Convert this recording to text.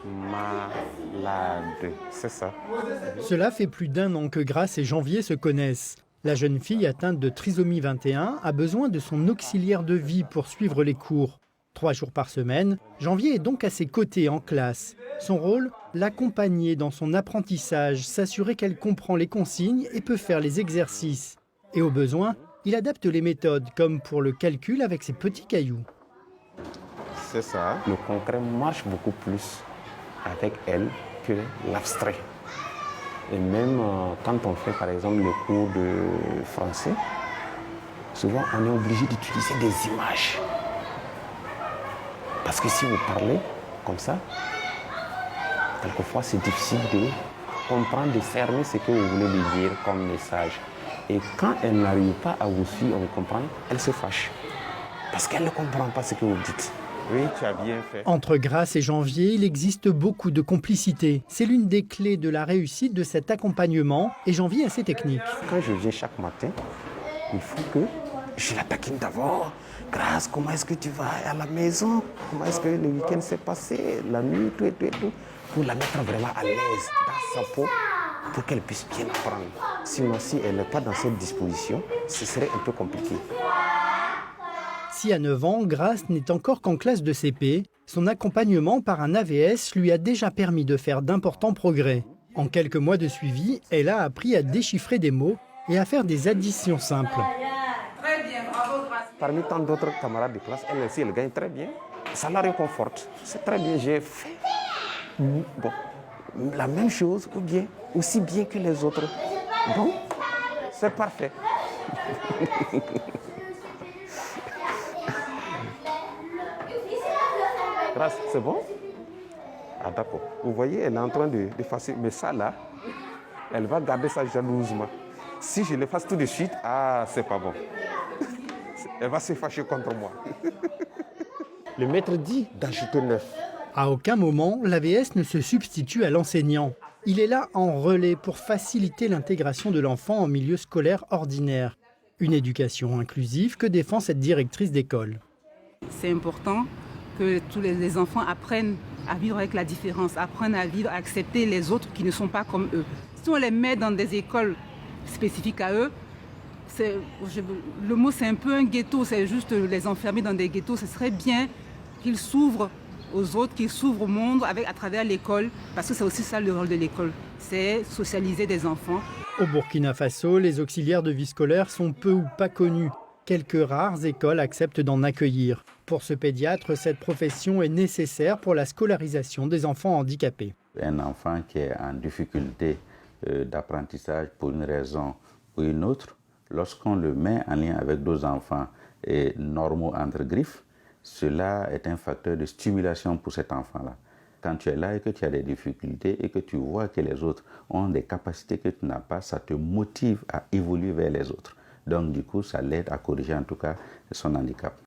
Malade, c'est ça. Cela fait plus d'un an que Grace et Janvier se connaissent. La jeune fille atteinte de trisomie 21 a besoin de son auxiliaire de vie pour suivre les cours. 3 jours par semaine, Janvier est donc à ses côtés en classe. Son rôle, l'accompagner dans son apprentissage, s'assurer qu'elle comprend les consignes et peut faire les exercices. Et au besoin, il adapte les méthodes, comme pour le calcul avec ses petits cailloux. C'est ça. Le concret marche beaucoup plus avec elle que l'abstrait. Et même quand on fait par exemple le cours de français, souvent on est obligé d'utiliser des images. Parce que si vous parlez comme ça, quelquefois c'est difficile de comprendre, de cerner ce que vous voulez lui dire comme message. Et quand elle n'arrive pas à vous suivre, à vous comprendre, elle se fâche. Parce qu'elle ne comprend pas ce que vous dites. Oui, tu as bien fait. Entre Grace et Janvier, il existe beaucoup de complicité. C'est l'une des clés de la réussite de cet accompagnement et Janvier a ses techniques. Quand je viens chaque matin, il faut que je la taquine d'abord. Grace, comment est-ce que tu vas à la maison? Comment est-ce que le week-end s'est passé? La nuit, tout. Pour la mettre vraiment à l'aise dans sa peau, pour qu'elle puisse bien apprendre. Sinon, si elle n'est pas dans cette disposition, ce serait un peu compliqué. Si à 9 ans, Grace n'est encore qu'en classe de CP, son accompagnement par un AVS lui a déjà permis de faire d'importants progrès. En quelques mois de suivi, elle a appris à déchiffrer des mots et à faire des additions simples. Très bien, bravo Grace. Parmi tant d'autres camarades de classe, elle aussi, elle gagne très bien. Ça la réconforte. C'est très bien, j'ai fait la même chose ou bien aussi bien que les autres. Donc, c'est parfait. Grâce, c'est bon? Ah d'accord. Vous voyez, elle est en train d'effacer. Mais ça là, elle va garder ça jalousement. Si je l'efface tout de suite, c'est pas bon. Elle va se fâcher contre moi. Le maître dit d'ajouter 9. À aucun moment, l'AVS ne se substitue à l'enseignant. Il est là en relais pour faciliter l'intégration de l'enfant en milieu scolaire ordinaire. Une éducation inclusive que défend cette directrice d'école. C'est important que tous les enfants apprennent à vivre avec la différence, apprennent à vivre, à accepter les autres qui ne sont pas comme eux. Si on les met dans des écoles spécifiques à eux, le mot c'est un peu un ghetto, c'est juste les enfermer dans des ghettos. Ce serait bien qu'ils s'ouvrent aux autres, qu'ils s'ouvrent au monde à travers l'école, parce que c'est aussi ça le rôle de l'école, c'est socialiser des enfants. Au Burkina Faso, les auxiliaires de vie scolaire sont peu ou pas connus. Quelques rares écoles acceptent d'en accueillir. Pour ce pédiatre, cette profession est nécessaire pour la scolarisation des enfants handicapés. Un enfant qui est en difficulté d'apprentissage pour une raison ou une autre, lorsqu'on le met en lien avec d'autres enfants et normaux entre griffes, cela est un facteur de stimulation pour cet enfant-là. Quand tu es là et que tu as des difficultés et que tu vois que les autres ont des capacités que tu n'as pas, ça te motive à évoluer vers les autres. Donc du coup, ça l'aide à corriger en tout cas son handicap.